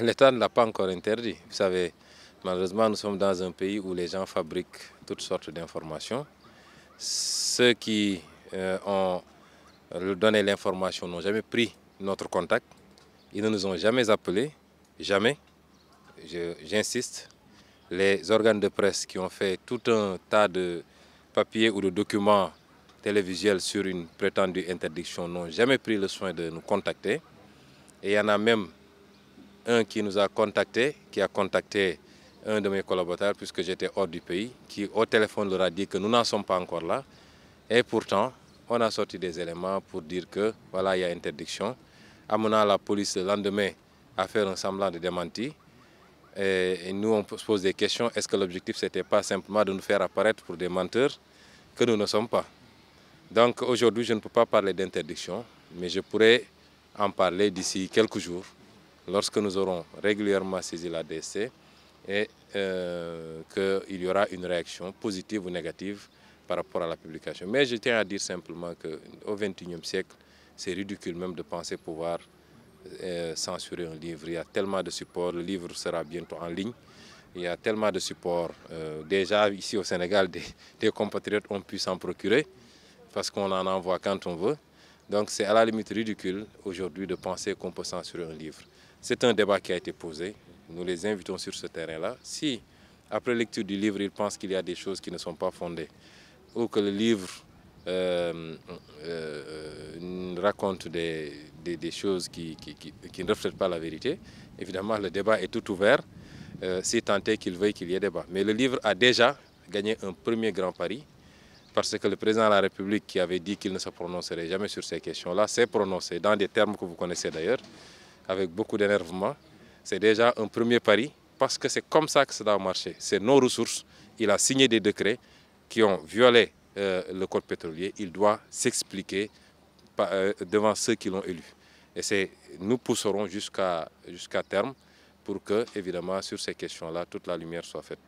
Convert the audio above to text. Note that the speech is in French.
L'État ne l'a pas encore interdit. Vous savez, malheureusement, nous sommes dans un pays où les gens fabriquent toutes sortes d'informations. Ceux qui ont donné l'information n'ont jamais pris notre contact. Ils ne nous ont jamais appelés, jamais. J'insiste. Les organes de presse qui ont fait tout un tas de papiers ou de documents télévisuels sur une prétendue interdiction n'ont jamais pris le soin de nous contacter. Et il y en a même un qui nous a contacté, qui a contacté un de mes collaborateurs puisque j'étais hors du pays, qui au téléphone leur a dit que nous n'en sommes pas encore là. Et pourtant, on a sorti des éléments pour dire que voilà, il y a interdiction, amenant la police le lendemain à faire un semblant de démenti. Et nous, on se pose des questions. Est-ce que l'objectif, ce n'était pas simplement de nous faire apparaître pour des menteurs que nous ne sommes pas? Donc aujourd'hui, je ne peux pas parler d'interdiction, mais je pourrais en parler d'ici quelques jours, lorsque nous aurons régulièrement saisi la DST et qu'il y aura une réaction positive ou négative par rapport à la publication. Mais je tiens à dire simplement qu'au XXIe siècle, c'est ridicule même de penser pouvoir censurer un livre. Il y a tellement de supports, le livre sera bientôt en ligne. Il y a tellement de supports. Déjà ici au Sénégal, des compatriotes ont pu s'en procurer parce qu'on en envoie quand on veut. Donc c'est à la limite ridicule aujourd'hui de penser qu'on peut censurer un livre. C'est un débat qui a été posé. Nous les invitons sur ce terrain-là. Si, après lecture du livre, ils pensent qu'il y a des choses qui ne sont pas fondées ou que le livre raconte des choses qui ne reflètent pas la vérité, évidemment, le débat est tout ouvert, si tant est qu'il veuille qu'il y ait débat. Mais le livre a déjà gagné un premier grand pari, parce que le président de la République, qui avait dit qu'il ne se prononcerait jamais sur ces questions-là, s'est prononcé dans des termes que vous connaissez d'ailleurs, avec beaucoup d'énervement. C'est déjà un premier pari, parce que c'est comme ça que ça doit marcher. C'est nos ressources. Il a signé des décrets qui ont violé le code pétrolier. Il doit s'expliquer devant ceux qui l'ont élu. Et nous pousserons jusqu'à terme pour que, évidemment, sur ces questions-là, toute la lumière soit faite.